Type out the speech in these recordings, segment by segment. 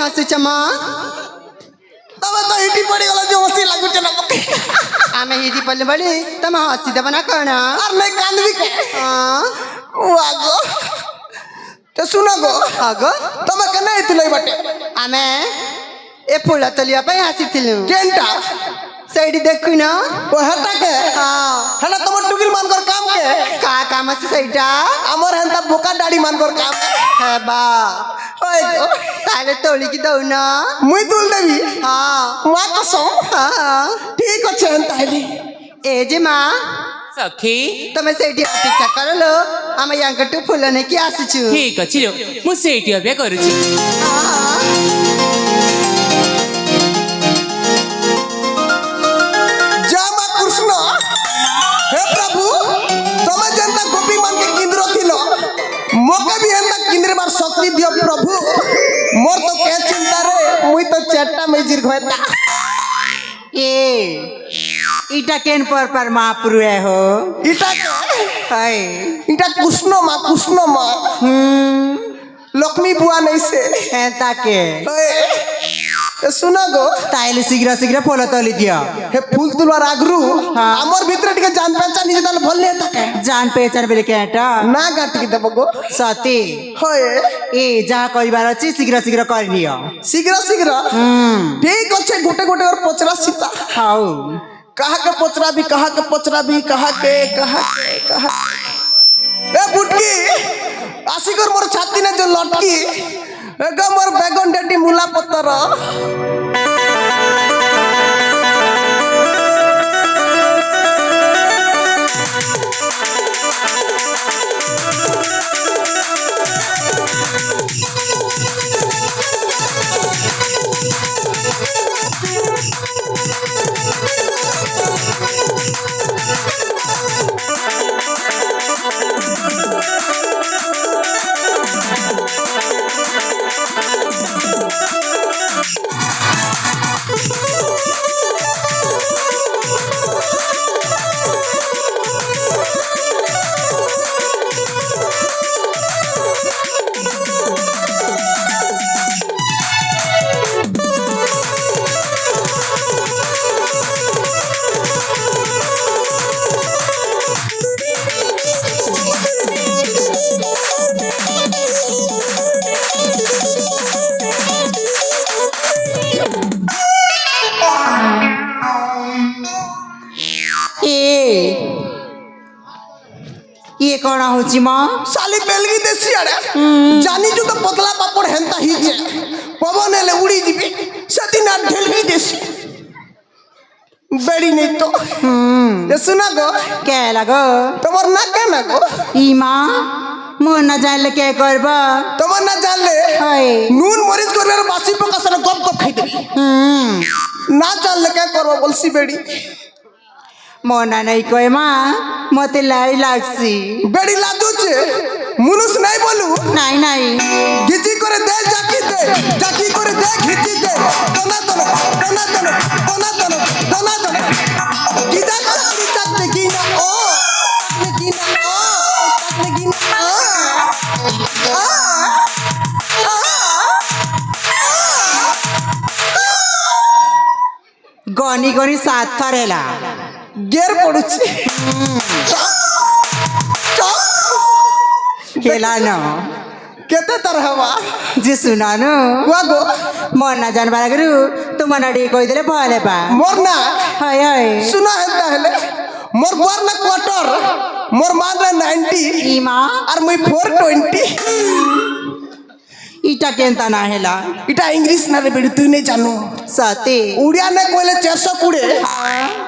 हसुच माँ तब तो हिटी पड़ी गला जो हसी लागू चला आमे हिटी पल्ले बड़ी तम हसी दब ना कौन और नहीं कांद भी के हाँ वागो तो सुनो गो आगो तब कने इतले बटे आमे ए फूला तलिया पे हसी थिलु केंटा साइड देखु ना वो हटा के हाँ हला तुम टुकिल मान कर काम के का काम से साइडा अमर हंता बोका दाढ़ी मान कर काम है बा ओए गो ताले तोली की दो ना मुई तुल देवी हाँ मां कसम हाँ ठीक अच्छे हंता है ए जे माँ सखी तमे सेठी अपेक्षा कर लो आम यांकटू फुलने की आसुचु ठीक अच्छी लो मु सेठी अभ्या करूची जय मां कृष्ण हे प्रभु तमे जनता गोपी मान के केंद्र थिलो मोके भी हंता केंद्र बार शक्ति दियो प्रभु मोर तो के चिंता रे मुई तो चट्टा में जिर घोता ए इटा केन पर महापुरु है हो इटा हाय इटा कृष्ण मां लक्ष्मी बुआ नहीं से एंता के ओए सुना गो ताइले शीघ्र शीघ्र फूल तोली दिया हे फूल तुलवार आगरू हाँ। हमर भीतर टिके जान पहचान नहीं जदल भल ले तके जान पहचान बेले केटा ना गाट के देबो गो सती होए ए जहाँ करिबार अछि शीघ्र शीघ्र कर लियो शीघ्र ठीक अच्छे गोटे गोटे और पचरा सीता हाउ कहा के पचरा भी कहा के पचरा भी कहा के ए बुटकी आशिकर मोर छाती ने जो लटकी एगो मोर बेगन डेडी मुला पत्तर ये कौन होची माँ साली बेलगी देसी अरे जानी जो तो पतला पापड़ हेंता हिजे पवन ले उड़ी जीबी सती ना ढेलगी देसी बेड़ी नहीं तो ये सुना गो क्या लगो तमर ना के ना गो ई माँ मोर न जान ले क्या करबा तमर ना जान ले हाय नून मरीच करबे और बासी पका सने गप गप खाई देबी ना जान ले क्या करबा बोलसी बेड़ी मोना नहीं कोई माँ मते लाई लागसी बेड़ी लादू छे मुनुस नहीं बोलू नहीं नहीं घिची करे दे जाकी करे दे घिची दे तना गिदा चकरी चकने की ना गनी गनी साथ थरेला गेर पड़ुची खेला न केते तरहवा जी सुना न वागो मोर न जान बारा गरु तुम नडी कोई देले भले बा मोर ना हाय हाय सुना हेता हेले मोर बर ना क्वार्टर मोर मान रे 90 ई माँ और मुई 420 इटा केंता ना हेला इटा इंग्लिश ना रे बेड़ी तू नहीं जानू सती उड़िया में बोले 420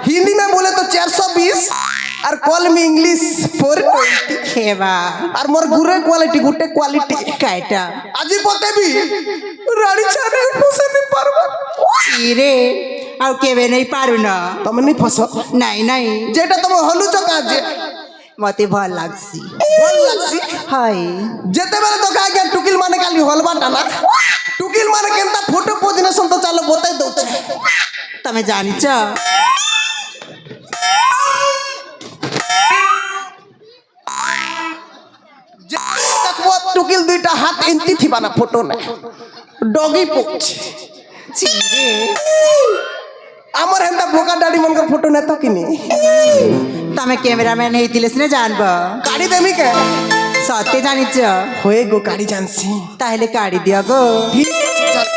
हिंदी में बोले तो 420 और कॉल में इंग्लिश 420 खेबा और मोर गुरे क्वालिटी गुटे क्वालिटी काटा আজি পতে भी रानी छाने फसे भी पारबा इरे आउ केबे नहीं पारु न तुम नहीं फसो नहीं नहीं जेटा तुम हलु चका जे मते भल लागसी भल लागसी हाय जेते बेले तो का के टुकिल माने खाली हलबा टाना टुकिल माने केनता फोटो पोजिनेशन तो चालो बताई दउ छे तमे जानी छ तक वो टुकिल दुईटा हाथ इंती थी बना फोटो ने ডগি পোচ চিরে আমার হেন্তা বোকা ডাডি মনকর ফটো নেত কিনি তমে ক্যামেরাম্যান হইতিলে সিনে জানব গাড়ি দেমি কে সত্যি জানিছ হয়ে গো গাড়ি জানছি তাহলে গাড়ি দিও গো ঠিক আছে, চল।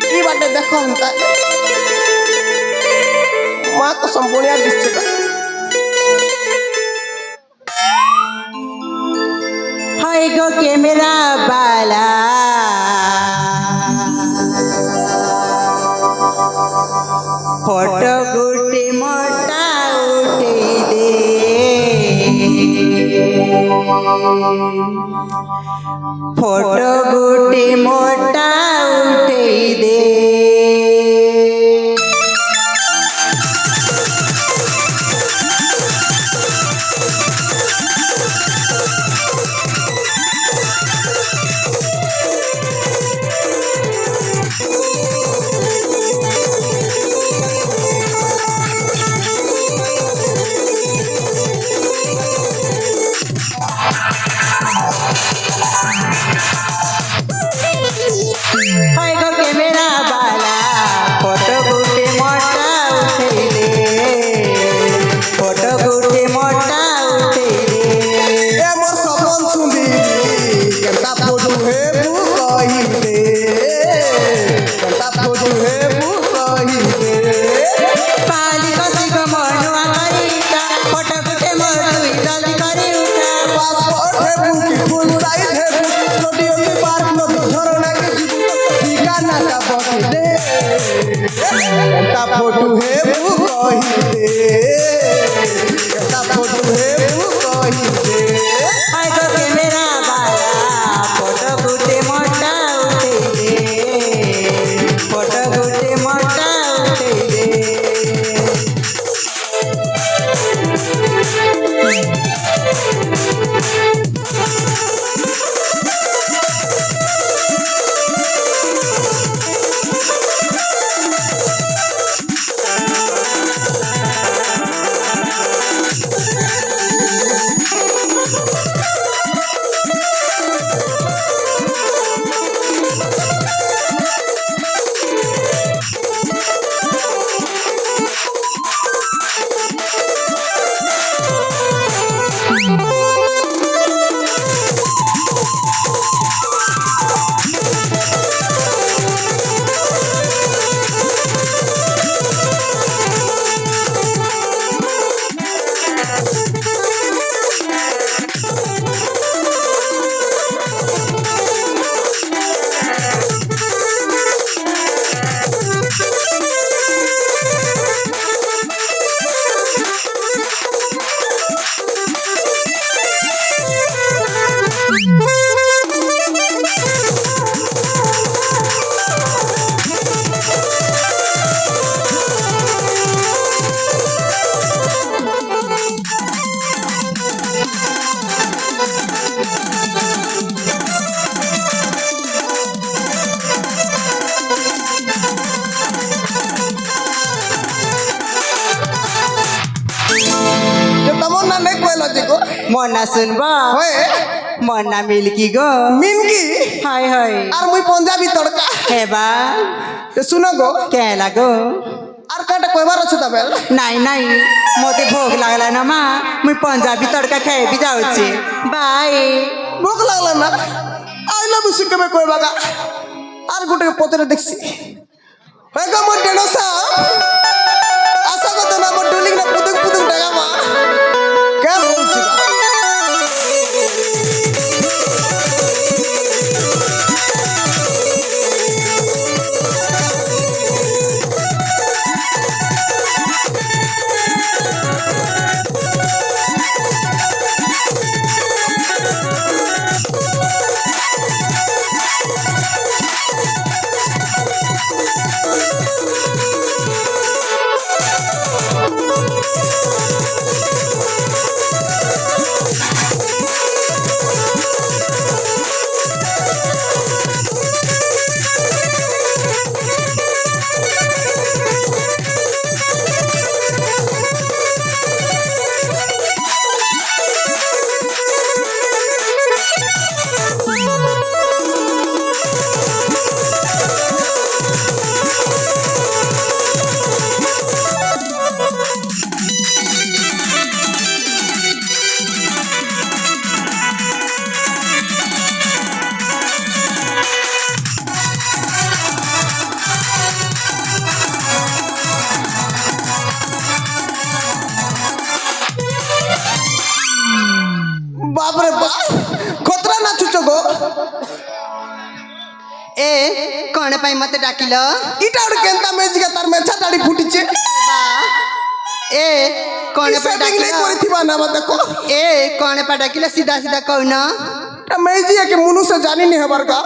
এই বাটে দেখো হেন্তা মা তো সম্পূর্ণ দিচ্ছে হয় গো ক্যামেরা বালা ফটো গুটি মোটা উঠে দে ফটো গুটি মোটা উঠে দে হয় গো ক্যামেরা বালা ফটো গুটি মোটা উঠে দে ফটো গুটি মোটা উঠে দে এ মোর সপন শুনি কেনতা ফটো হে মু কহিতে কেনতা ফটো হে মু কহিতে পালি কসি গো মনুয়া করিতা ফটো গুটি মোর তুই জলদি করে উঠা পাসপোর্ট হে মু কি ফুল সাইজ হে মু নদী অলি পার্ক নদী ঝরনা কি ঠিকানা কা বকিতে কেনতা ফটো হে মু কহিতে কেনতা ফটো হে মু কহিতে হয় গো ক্যামেরা বালা ফটো গুটি মোটা উঠে দে ফটো গুটি মোটা উঠে দে যে তোমার না নেই কইলো যে গো মনা শুনব হয়ে মনা মিলকি গো মিনকি হয় হয় আর মুই পঞ্জাবি তড়কা হেবা তো শুনো গো কেলা গো আর কাটা কইবার আছে তবে নাই নাই মতে ভোগ লাগলা না মা মুই পঞ্জাবি তড়কা খাইবি যাଉଛି বাই ভোক লাগলা না আইলা বুঝি কেবে কইবাগা আর গোটে পতরে দেখছি হয়ে গো মোর ডেনোসা আশা কত না মোর ডুলিং না পুতুক পুতুক ডাগা মা কেন বলছি ଖତରା ନାଚୁଛ ଗୋ ଏ କଣ ପାଇଁ ମତେ ଡାକିଲ? ଇଟା ଗୋଟେ କେନ୍ତା ମେଜିକା ତାର ମେଛା ଦାଢ଼ି ଫୁଟିଛେ ବା ଏ କଣ ପାଇଁ ସେଟିଂ ଡାକିଲ? ନେଇ କରିଥିବା ନା ବା ଦେଖ ଏ କଣ ପାଇଁ ଡାକିଲ ସିଧା ସିଧା କହୁନ? ता मेजी के मुनु से जानी नहीं हमार का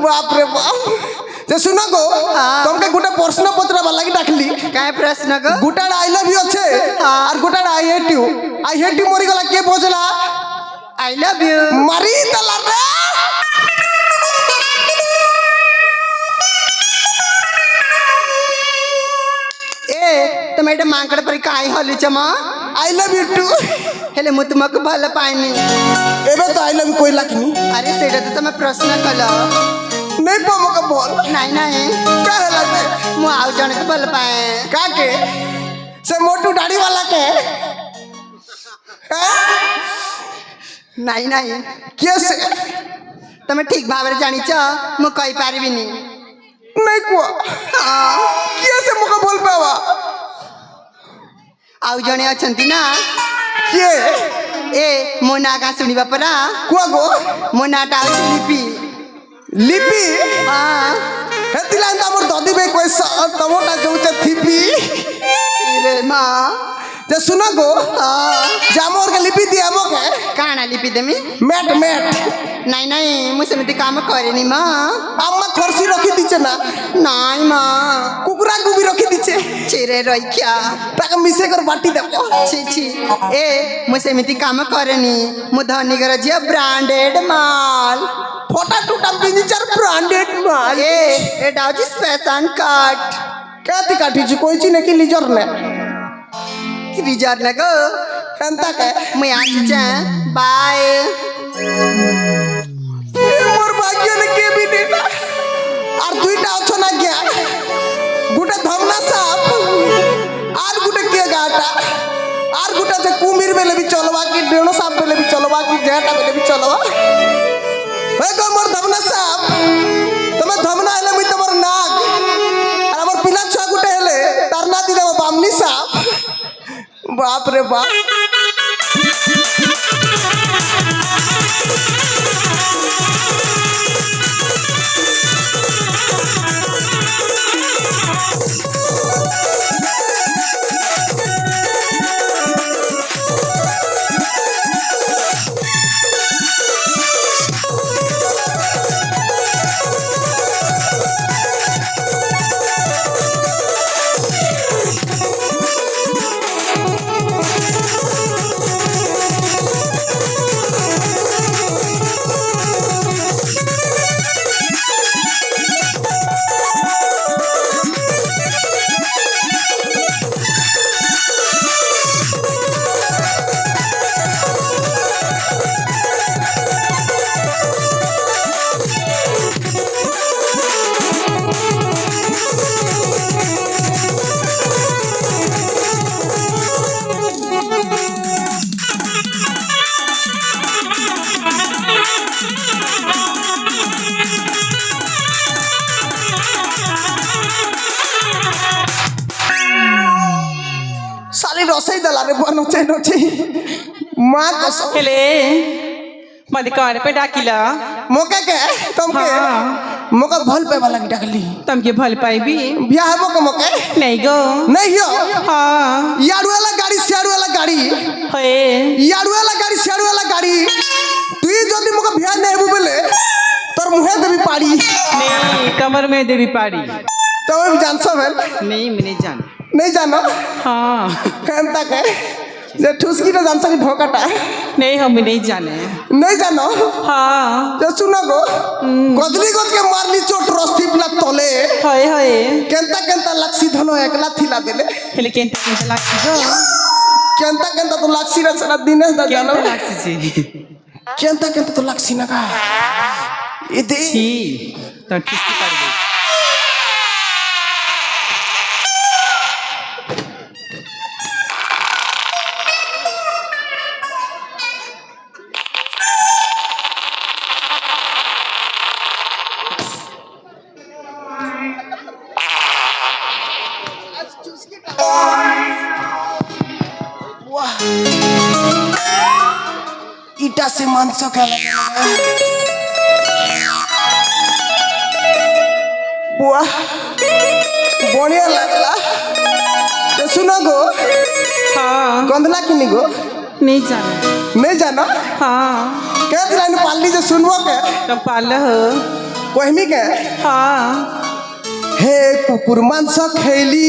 बाप रे बाप जे सुनो गो तुमके गुटे प्रश्न पत्र वाला की डाकली काय प्रश्न गो? गुटा आई लव यू अच्छे और गुटा आई हेट यू मरी गला के बोझला आई लव यू मरी तला रे ए तुम एटा मांकड़ पर काय हली चमा? आई लव यू टू हेले मु तुमको भल पाइनी एबे तो आई लव यू कोई लाखनी अरे सेटा तो तुम प्रश्न कलो नहीं पमो का बोल नहीं नहीं का हला ते मु आउ जने के भल पाए का के से मोटू दाढ़ी वाला के हैं नहीं नहीं के से तुम ठीक भाव रे जानी छ मु कहि पारिबिनी नहीं कुआ के से मुका बोल पावा आउ जने अछंती ना के ए मो ना का सुनिबा परा कुआ गो मो नाटा लिपि लिपि हां हेतिला हमर दादी बे कोई तमोटा जोते थीपी रे मां जे सुनो गो जामोर के लिपि दिया मो के काना लिपि देमी मैट मैट नहीं नहीं मु समिति काम करेनी मां अम्मा खरसी रखी दीचे ना नहीं मां कुकुरा को भी रखी दीचे चिरे रहिया ताके मिसे कर बाटी देबो छी छी ए मु समिति काम करेनी मु धनी कर जिया ब्रांडेड माल फोटा टूटा बिनिचर ब्रांडेड माल ए एटा होची फैशन कट काती काठी जी कोई चीज ने की लीजर ने रिजर लगो एंता के मु आसी जा बाय मोर भाग्य ने के भी देना और दुईटा अछो ना गया गुटे धमना साप और गुटे के गाटा और गुटे से कुमीर बेले भी चलवा की डेणो साप बेले भी चलवा की जेटा बेले भी चलवा हे गो मोर धमना साप तमे धमना हेले मी तमर नाग और हमर पिला छुआ गुटे हेले तार ना दी देबो बामनी साप बाप रे बाप साली रसोई दला रे बनोचे नोचे मां कसम हेले मते कौन पे डाकिला मोके के तुमके मोका भल पे वाला की डाकली तुमके भल पाइबी बियाह हबो के मोके नहीं गो नहीं हो हाँ याडू वाला गाड़ी सियाडू वाला गाड़ी होए याडू वाला गाड़ी सियाडू वाला गाड़ी तुई जदी मोका बियाह नहीं हबो बोले तोर मुहे देबी पाड़ी नहीं कमर में देवी पाड़ी तो जान सब है नहीं मैं नहीं जान नहीं जानो हाँ एंता के जे ठुसकी तो जान सके ढोकाटा नहीं हम नहीं जाने नहीं जानो हाँ जे सुनो गो गदली गद के मारली चोट रस्ती प्ला तले होए होए केंता केंता लक्सी धनो एकला थिला बेले हेले केंता केंता लागसी गो केंता केंता तो लक्सी रे सना दिनेश दा जानो केंता लागसी जी केंता केंता तो लक्सी ना का ये दे छी तो ठिस्की पड़ गई ইটা সে মাংস খেলা বাহ বড়িয়া লাগলা तो सुनो गो हाँ गंधला किनी गो नहीं जाना नहीं जानो हाँ क्या दिलाने पालनी जो सुनबो के तो पाला हो कोहमी के हाँ हे कुकुर मांस खैली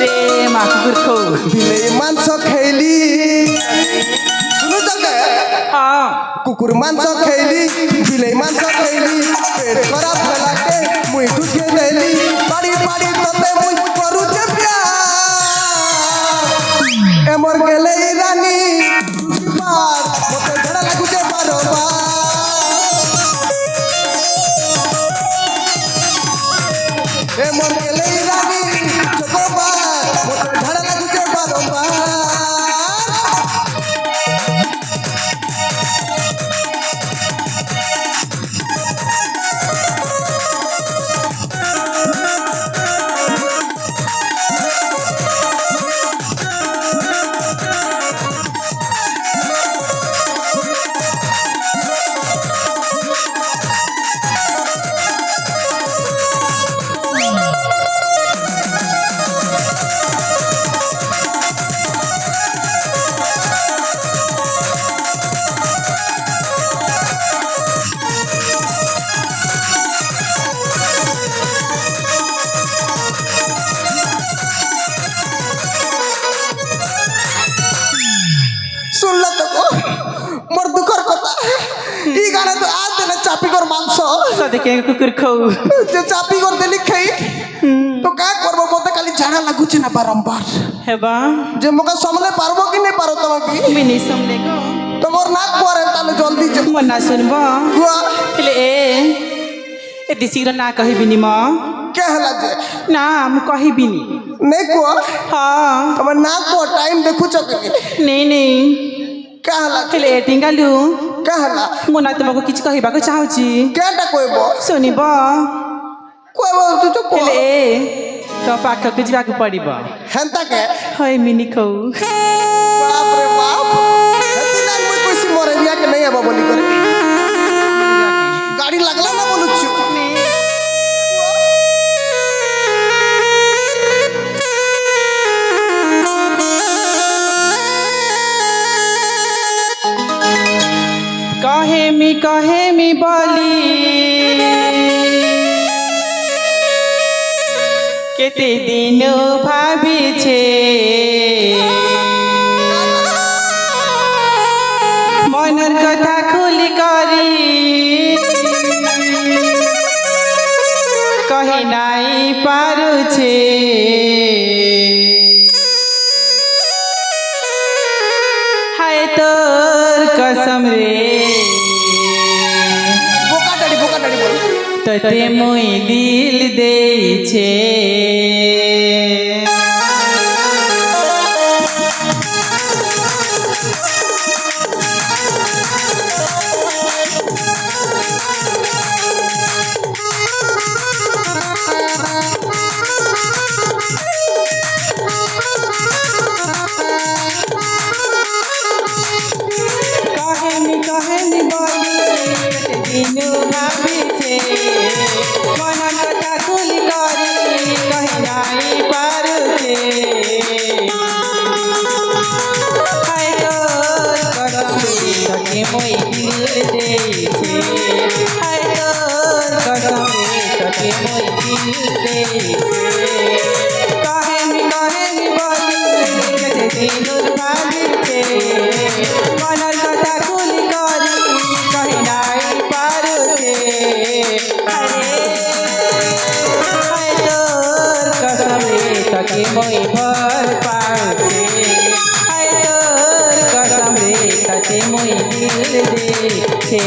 रे माकुर खो बिले मांस खैली सुनो जग हाँ कुकुर मांस खैली बिले मांस खैली पेट खराब होला के मुई ढुके देली पाड़ी पाड़ी तते मुई करू जे प्यार एमर गेले रानी पार मते झड़ा लागु जे बारंबार एमर गेले रानी चकोबार मते झड़ा लागु जे बारंबार सुनला तो मोर दुखर कथा ई गाना तो आज देना चापी कर मांस सदे के कुकुर खो जे चापी कर देली खाई तो का करबो मते खाली झाड़ा लागुची ना बारंबार है बा जे मका समले पारबो कि नहीं पारो तम की मिनी समले को तो मोर नाक कोरे ताले जल्दी जे मना सुनबो हुआ ले ए दिसीरा ना कहि बिनी म क्या हला जे ना हम कहि बिनी नहीं को हाँ हम नाक को टाइम देखु चकनी नहीं नहीं क्या हला ले टिंगालु क्या हला मुना तुमको किछ कहिबाको चाहूची केटा कोइबो सुनिबो कोइबो तू तो को ले तो पाखक जिबाको पडिबो हेंता के हाय मिनी खौ बाप रे बाप हेती ना मुई कोसी मोरे बिया के नहीं आबो बोली करे गाड़ी लागला ना बोलु छु कहे मी बोली केते दिन भाभी छे मनर कथा खुली करी कही नाई पारू छे हाय तोर कसम रे बोका डाडी बोल तते मोई दिल दे छे कहे मी बोली दिनु भाभी छे मन कथा खुली करी कही नाई पारू छे हाय तोर कसम तके मोई दिल दे छे हाय तोर कसम तके मोई दिल दे छे कहे मी बोली दिनु भाभी छे मनर कथा खुली करी कही नाई पारू छे अरे हाय तोर कसम तके मोई भर पारू छे हाय तोर कसम तके मोई दिल दे छे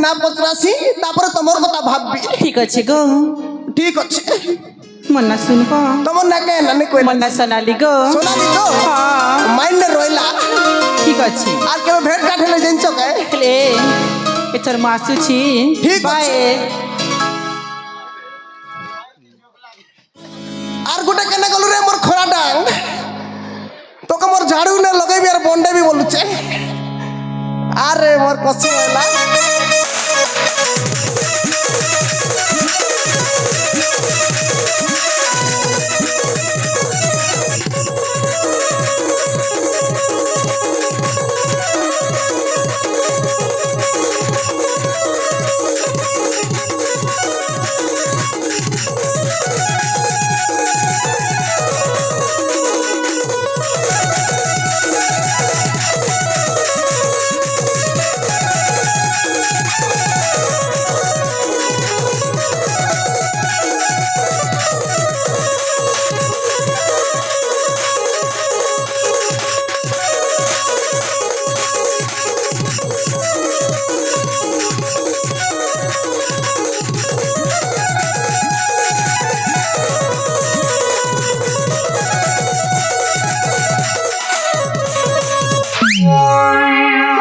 না পচরাসি তারপরে তোমার কথা ভাববি ঠিক আছে গো ঠিক আছে মন্না শুনব তোমার না কেন না কই মন্না সোনালি গো সোনালি তো হ্যাঁ মাইন্ডে রইলা ঠিক আছে আর কেউ ভেট কাঠেলে জানছ কে ହେଲେ ଏଥର ମୁଁ ଆସୁଛି ଠିକ ବାଏ ଅଛି। আর গোটে কেনে গলু রে মোর খরা ডাং তোকে মোর ঝাড়ু না লগাইবি আর বন্ডে বি বলুছে আরে মোর কষ্ট হইলা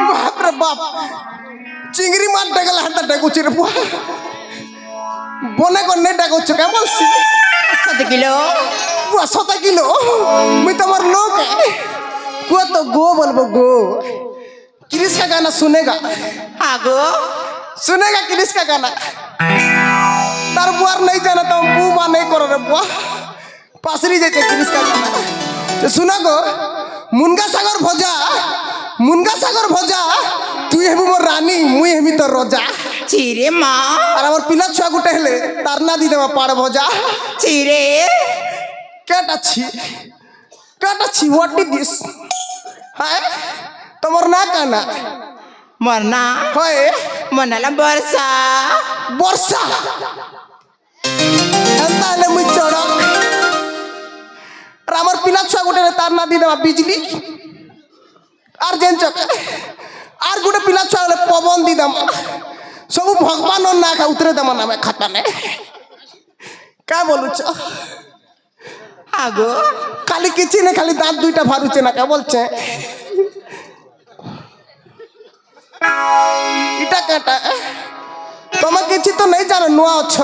বাপরে বাপ চিংড়ি মাছ ডেগেলা হাতে ডেকুছি রে বুয়া বনে কন্যা ডেকুছ কে বলছি ଦେଖିଲ বুয়া 7 কিলো মুই তোমার লোক কুয়া তো গো বলবো গো क्रिस का गाना सुनेगा ଆଗୋ सुनेगा क्रिस का गाना तार बुआर नहीं जाना तो बू मा नहीं करो रे बुआ पासरी जाते क्रिस का गाना तो सुना गो मुनगा सागर भजा तू हेबु मोर रानी मुई हेमी तो रोजा ଚିରେ ମା আর আমার পিলা ছুয়া গুটে হেলে তার না দি দেবা পাড় ভজা ଚିରେ কাটাছি হোয়াট ইজ দিস হ্যাঁ তোমার না কানা ମୋର ନାଁ হয় ମୋ ନାଁ ହେଲା ବର୍ଷା বর্ষা এন্তা হলে মুই চড়ক আর আমার পিলা ছুয়া গুটে তার না দি দেবা বিজলি আর জেন চক আর গুটে পিলা ছুয়া হলে পবন দি দাম সবু ভগবান না খা উতরে দেব নামে খাতানে কা বলুছ ଆଗୋ খালি কিছু না খালি দাঁত দুইটা ভারুছে না কে বলছে এটা কাটা তোমা কিছু তো নেই জানো নুয়া অছ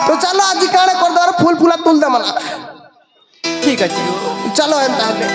তো চলো আজ কানে কর দাও ফুল ফুলা তুল দে মানা ଠିକ ଅଛି চলো এন্তা হলে